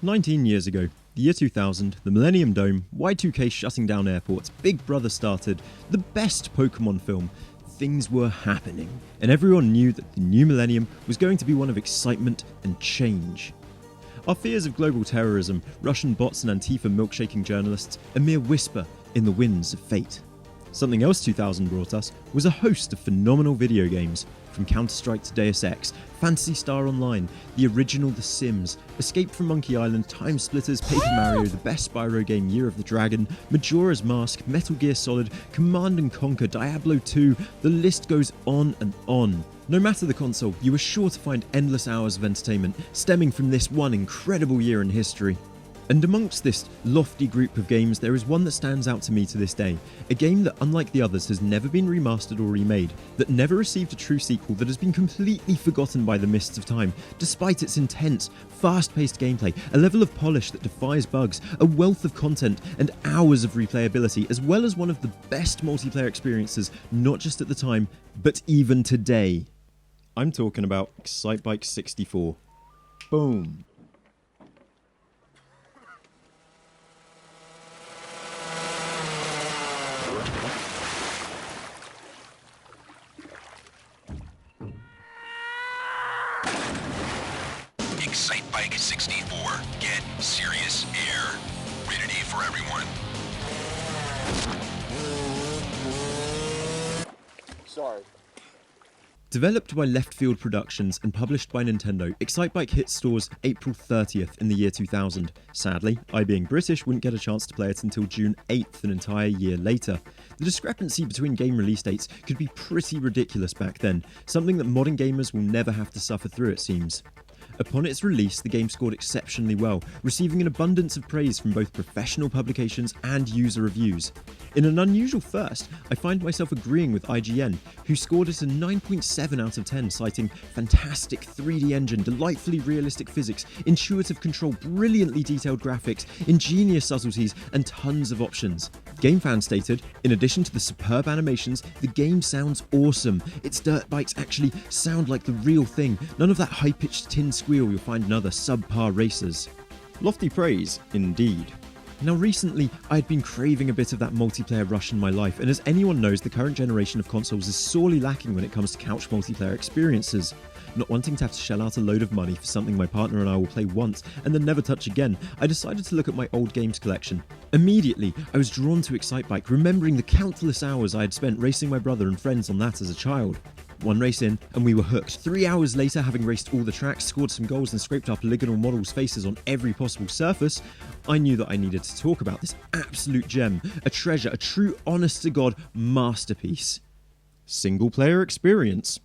19 years ago, the year 2000, the Millennium Dome, Y2K shutting down airports, Big Brother started, the best Pokemon film. Things were happening, and everyone knew that the new millennium was going to be one of excitement and change. Our fears of global terrorism, Russian bots and Antifa milkshaking journalists, a mere whisper in the winds of fate. Something else 2000 brought us was a host of phenomenal video games, from Counter-Strike to Deus Ex, Phantasy Star Online, the original The Sims, Escape from Monkey Island, Time Splitters, Paper Mario, the best Spyro game Year of the Dragon, Majora's Mask, Metal Gear Solid, Command & Conquer, Diablo 2, the list goes on and on. No matter the console, you are sure to find endless hours of entertainment stemming from this one incredible year in history. And amongst this lofty group of games, there is one that stands out to me to this day. A game that, unlike the others, has never been remastered or remade, that never received a true sequel, that has been completely forgotten by the mists of time, despite its intense, fast-paced gameplay, a level of polish that defies bugs, a wealth of content, and hours of replayability, as well as one of the best multiplayer experiences, not just at the time, but even today. I'm talking about Excitebike 64. Boom. Excitebike 64. Get serious air. Rated E for everyone. Sorry. Developed by Left Field Productions and published by Nintendo, Excitebike hit stores April 30th in the year 2000. Sadly, I being British wouldn't get a chance to play it until June 8th, an entire year later. The discrepancy between game release dates could be pretty ridiculous back then, something that modern gamers will never have to suffer through, it seems. Upon its release, the game scored exceptionally well, receiving an abundance of praise from both professional publications and user reviews. In an unusual first, I find myself agreeing with IGN, who scored it a 9.7 out of 10, citing fantastic 3D engine, delightfully realistic physics, intuitive control, brilliantly detailed graphics, ingenious subtleties, and tons of options. GameFan stated, in addition to the superb animations, the game sounds awesome. Its dirt bikes actually sound like the real thing, none of that high-pitched tin squeal you'll find in other subpar racers. Lofty praise, indeed. Now recently, I had been craving a bit of that multiplayer rush in my life, and as anyone knows, the current generation of consoles is sorely lacking when it comes to couch multiplayer experiences. Not wanting to have to shell out a load of money for something my partner and I will play once and then never touch again, I decided to look at my old games collection. Immediately, I was drawn to Excitebike, remembering the countless hours I had spent racing my brother and friends on that as a child. One race in, and we were hooked. 3 hours later, having raced all the tracks, scored some goals and scraped our polygonal models' faces on every possible surface, I knew that I needed to talk about this absolute gem, a treasure, a true honest-to-God masterpiece. Single-player experience.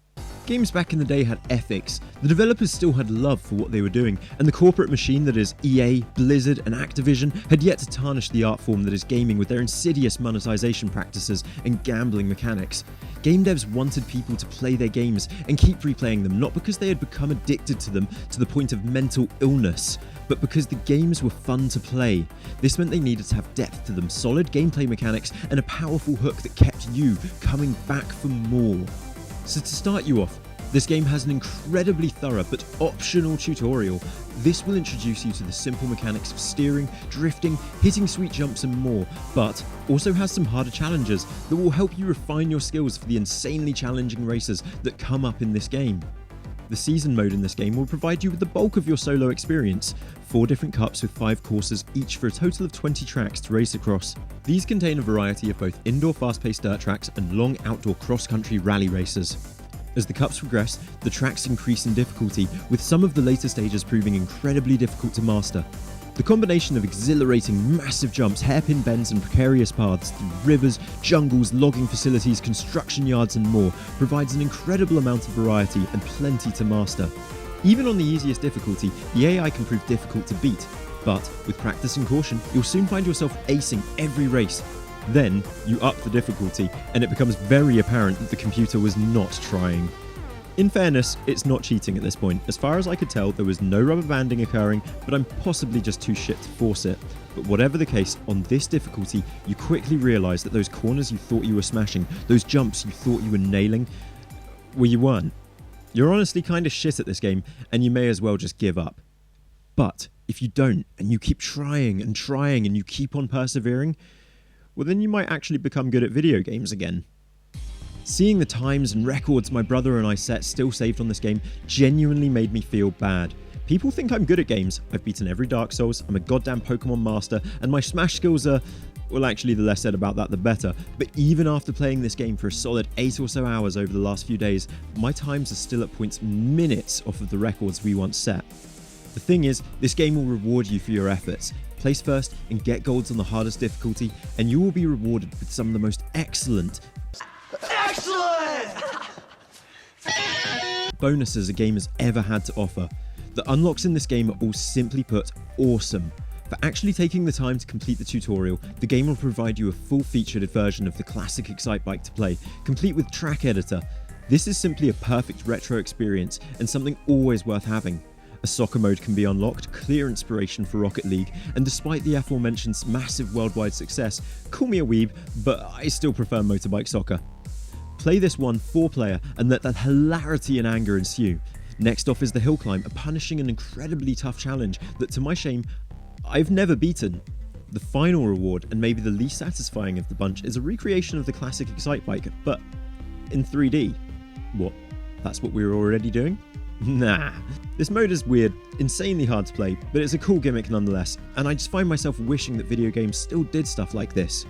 Games back in the day had ethics, the developers still had love for what they were doing, and the corporate machine that is EA, Blizzard and Activision had yet to tarnish the art form that is gaming with their insidious monetization practices and gambling mechanics. Game devs wanted people to play their games and keep replaying them, not because they had become addicted to them to the point of mental illness, but because the games were fun to play. This meant they needed to have depth to them, solid gameplay mechanics and a powerful hook that kept you coming back for more. So to start you off, this game has an incredibly thorough but optional tutorial. This will introduce you to the simple mechanics of steering, drifting, hitting sweet jumps and more, but also has some harder challenges that will help you refine your skills for the insanely challenging races that come up in this game. The season mode in this game will provide you with the bulk of your solo experience, 4 different cups with 5 courses each for a total of 20 tracks to race across. These contain a variety of both indoor fast-paced dirt tracks and long outdoor cross-country rally races. As the cups progress, the tracks increase in difficulty, with some of the later stages proving incredibly difficult to master. The combination of exhilarating massive jumps, hairpin bends and precarious paths through rivers, jungles, logging facilities, construction yards and more provides an incredible amount of variety and plenty to master. Even on the easiest difficulty, the AI can prove difficult to beat, but with practice and caution, you'll soon find yourself acing every race. Then, you up the difficulty, and it becomes very apparent that the computer was not trying. In fairness, it's not cheating at this point. As far as I could tell, there was no rubber banding occurring, but I'm possibly just too shit to force it. But whatever the case, on this difficulty, you quickly realise that those corners you thought you were smashing, those jumps you thought you were nailing, well, you weren't. You're honestly kind of shit at this game, and you may as well just give up. But if you don't, and you keep trying and trying and you keep on persevering, well then you might actually become good at video games again. Seeing the times and records my brother and I set still saved on this game genuinely made me feel bad. People think I'm good at games. I've beaten every Dark Souls, I'm a goddamn Pokemon master, and my Smash skills are, well, actually the less said about that the better. But even after playing this game for a solid 8 or so hours over the last few days, my times are still at points minutes off of the records we once set. The thing is, this game will reward you for your efforts. Place first and get golds on the hardest difficulty, and you will be rewarded with some of the most excellent bonuses a game has ever had to offer. The unlocks in this game are all simply put awesome. For actually taking the time to complete the tutorial, the game will provide you a full-featured version of the classic Excitebike to play, complete with track editor. This is simply a perfect retro experience and something always worth having. A soccer mode can be unlocked, clear inspiration for Rocket League, and despite the aforementioned massive worldwide success, call me a weeb, but I still prefer motorbike soccer. Play this one 4-player and let that hilarity and anger ensue. Next off is the hill climb, a punishing and incredibly tough challenge that, to my shame, I've never beaten. The final reward, and maybe the least satisfying of the bunch, is a recreation of the classic Excitebike, but in 3D. What? That's what we were already doing? Nah. This mode is weird, insanely hard to play, but it's a cool gimmick nonetheless, and I just find myself wishing that video games still did stuff like this.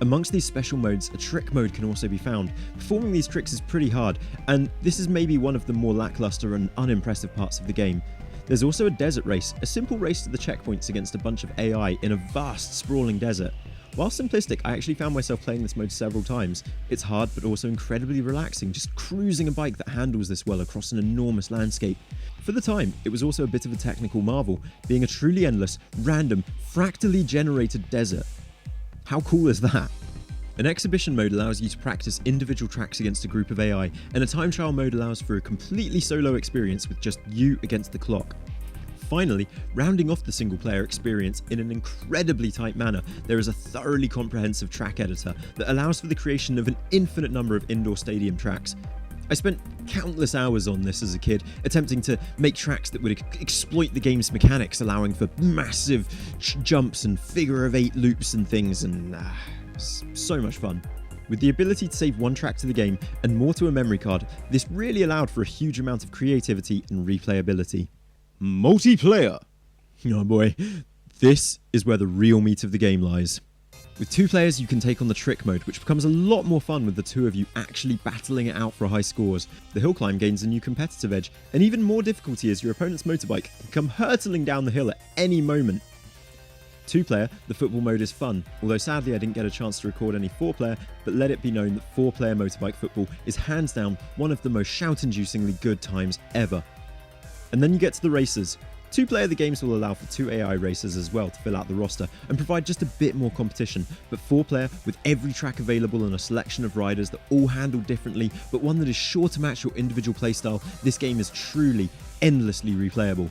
Amongst these special modes, a trick mode can also be found. Performing these tricks is pretty hard, and this is maybe one of the more lackluster and unimpressive parts of the game. There's also a desert race, a simple race to the checkpoints against a bunch of AI in a vast, sprawling desert. While simplistic, I actually found myself playing this mode several times. It's hard but also incredibly relaxing, just cruising a bike that handles this well across an enormous landscape. For the time, it was also a bit of a technical marvel, being a truly endless, random, fractally generated desert. How cool is that? An exhibition mode allows you to practice individual tracks against a group of AI, and a time trial mode allows for a completely solo experience with just you against the clock. Finally, rounding off the single-player experience in an incredibly tight manner, there is a thoroughly comprehensive track editor that allows for the creation of an infinite number of indoor stadium tracks. I spent countless hours on this as a kid, attempting to make tracks that would exploit the game's mechanics, allowing for massive jumps and figure-of-8 loops and things, and so much fun. With the ability to save one track to the game and more to a memory card, this really allowed for a huge amount of creativity and replayability. Multiplayer! Oh boy, this is where the real meat of the game lies. With 2 players, you can take on the trick mode, which becomes a lot more fun with the 2 of you actually battling it out for high scores. The hill climb gains a new competitive edge, and even more difficulty as your opponent's motorbike can come hurtling down the hill at any moment. 2-player, the football mode is fun, although sadly I didn't get a chance to record any 4-player, but let it be known that 4-player motorbike football is hands down one of the most shout-inducingly good times ever. And then you get to the races. 2-player, the games will allow for 2 AI racers as well to fill out the roster and provide just a bit more competition, but 4-player, with every track available and a selection of riders that all handle differently, but one that is sure to match your individual playstyle, this game is truly, endlessly replayable.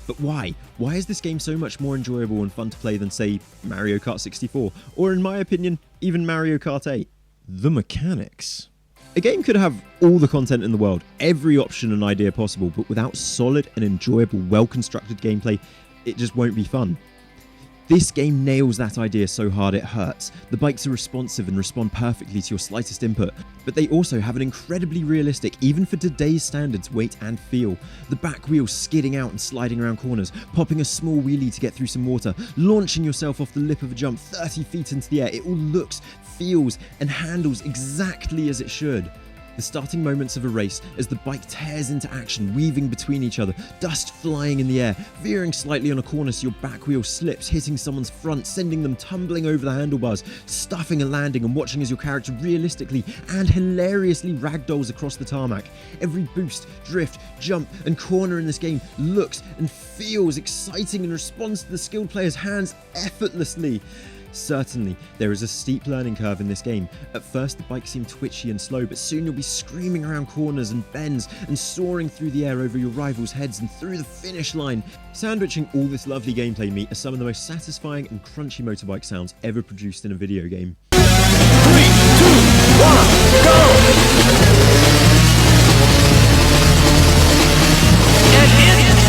But why? Why is this game so much more enjoyable and fun to play than, say, Mario Kart 64, or in my opinion, even Mario Kart 8? The mechanics. A game could have all the content in the world, every option and idea possible, but without solid and enjoyable, well-constructed gameplay, it just won't be fun. This game nails that idea so hard it hurts. The bikes are responsive and respond perfectly to your slightest input, but they also have an incredibly realistic, even for today's standards, weight and feel. The back wheels skidding out and sliding around corners, popping a small wheelie to get through some water, launching yourself off the lip of a jump 30 feet into the air. It all looks, feels, and handles exactly as it should. The starting moments of a race as the bike tears into action, weaving between each other, dust flying in the air, veering slightly on a corner so your back wheel slips, hitting someone's front, sending them tumbling over the handlebars, stuffing a landing, and watching as your character realistically and hilariously ragdolls across the tarmac. Every boost, drift, jump, and corner in this game looks and feels exciting and responds to the skilled player's hands effortlessly. Certainly, there is a steep learning curve in this game. At first, the bike seemed twitchy and slow, but soon you'll be screaming around corners and bends and soaring through the air over your rivals' heads and through the finish line. Sandwiching all this lovely gameplay meat are some of the most satisfying and crunchy motorbike sounds ever produced in a video game. 3, 2, 1, go! And it is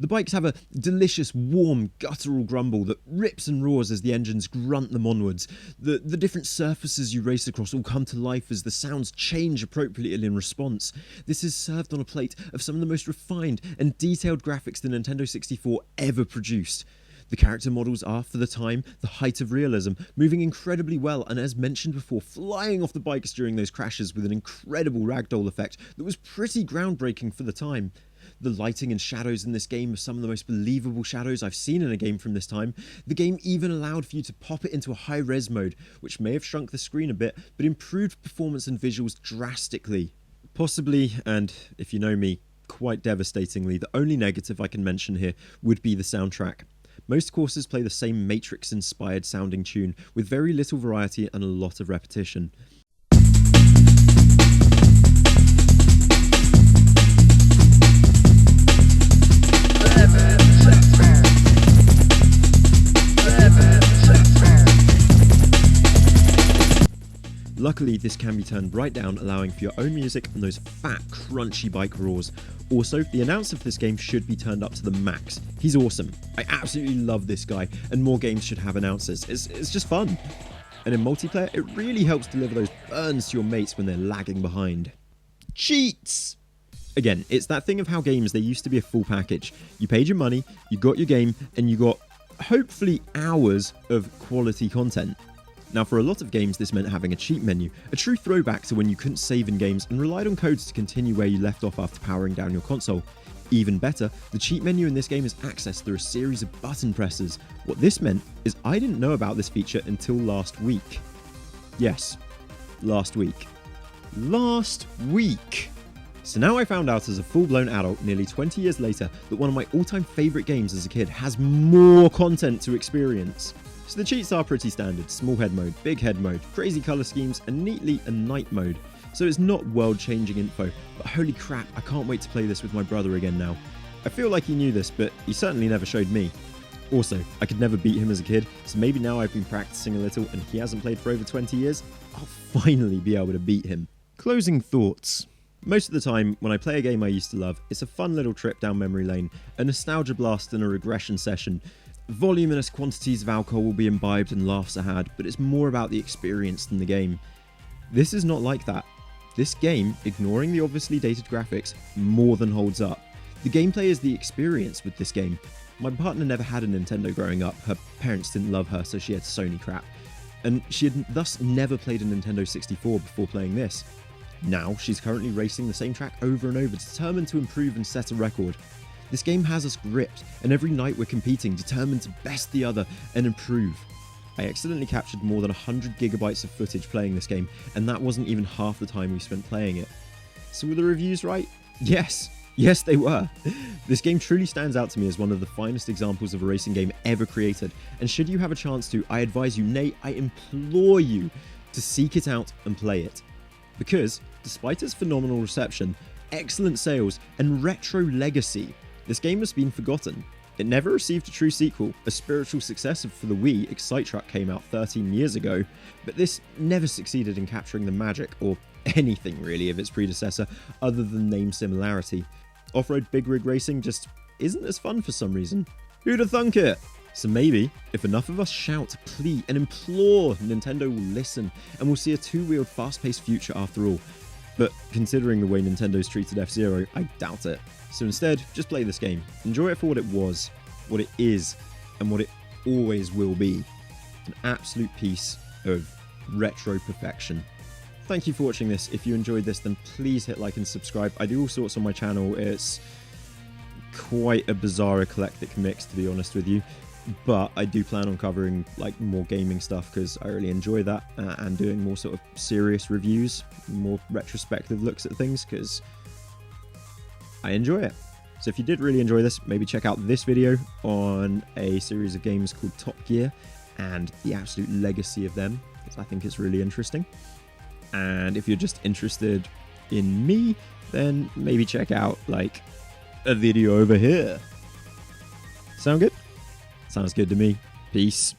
The bikes have a delicious, warm, guttural grumble that rips and roars as the engines grunt them onwards. The different surfaces you race across all come to life as the sounds change appropriately in response. This is served on a plate of some of the most refined and detailed graphics the Nintendo 64 ever produced. The character models are, for the time, the height of realism, moving incredibly well and, as mentioned before, flying off the bikes during those crashes with an incredible ragdoll effect that was pretty groundbreaking for the time. The lighting and shadows in this game are some of the most believable shadows I've seen in a game from this time. The game even allowed for you to pop it into a high-res mode, which may have shrunk the screen a bit, but improved performance and visuals drastically. Possibly, and if you know me, quite devastatingly, the only negative I can mention here would be the soundtrack. Most courses play the same Matrix-inspired sounding tune, with very little variety and a lot of repetition. Luckily, this can be turned right down, allowing for your own music and those fat, crunchy bike roars. Also, the announcer for this game should be turned up to the max. He's awesome. I absolutely love this guy, and more games should have announcers. It's just fun. And in multiplayer, it really helps deliver those burns to your mates when they're lagging behind. Cheats! Again, it's that thing of how games, they used to be a full package. You paid your money, you got your game, and you got, hopefully, hours of quality content. Now, for a lot of games, this meant having a cheat menu, a true throwback to when you couldn't save in games and relied on codes to continue where you left off after powering down your console. Even better, the cheat menu in this game is accessed through a series of button presses. What this meant is I didn't know about this feature until last week. Yes, last week. Last week! So now I found out as a full-blown adult, nearly 20 years later, that one of my all-time favourite games as a kid has more content to experience. So the cheats are pretty standard: small head mode, big head mode, crazy colour schemes, and neatly a night mode. So it's not world-changing info, but holy crap, I can't wait to play this with my brother again now. I feel like he knew this, but he certainly never showed me. Also, I could never beat him as a kid, so maybe now I've been practicing a little and he hasn't played for over 20 years, I'll finally be able to beat him. Closing thoughts. Most of the time, when I play a game I used to love, it's a fun little trip down memory lane, a nostalgia blast and a regression session. Voluminous quantities of alcohol will be imbibed and laughs are had, but it's more about the experience than the game. This is not like that. This game, ignoring the obviously dated graphics, more than holds up. The gameplay is the experience with this game. My partner never had a Nintendo growing up, her parents didn't love her so she had Sony crap, and she had thus never played a Nintendo 64 before playing this. Now, she's currently racing the same track over and over, determined to improve and set a record. This game has us gripped, and every night we're competing, determined to best the other and improve. I accidentally captured more than 100 gigabytes of footage playing this game, and that wasn't even half the time we spent playing it. So were the reviews right? Yes, they were. This game truly stands out to me as one of the finest examples of a racing game ever created, and should you have a chance to, I advise you, nay, I implore you, to seek it out and play it. Because, despite its phenomenal reception, excellent sales, and retro legacy, this game has been forgotten. It never received a true sequel. A spiritual successor for the Wii, Excitebike, came out 13 years ago, but this never succeeded in capturing the magic, or anything really, of its predecessor, other than name similarity. Off-road big rig racing just isn't as fun for some reason. Who'da thunk it? So maybe, if enough of us shout, plead, and implore, Nintendo will listen, and we'll see a two-wheeled, fast-paced future after all. But considering the way Nintendo's treated F-Zero, I doubt it. So instead, just play this game. Enjoy it for what it was, what it is, and what it always will be. An absolute piece of retro perfection. Thank you for watching this. If you enjoyed this, then please hit like and subscribe. I do all sorts on my channel. It's quite a bizarre eclectic mix, to be honest with you. But I do plan on covering like more gaming stuff because I really enjoy that, and doing more sort of serious reviews, more retrospective looks at things because I enjoy it. So if you did really enjoy this, maybe check out this video on a series of games called Top Gear and the absolute legacy of them, because I think it's really interesting. And if you're just interested in me, then maybe check out like a video over here. Sound good? Sounds good to me. Peace.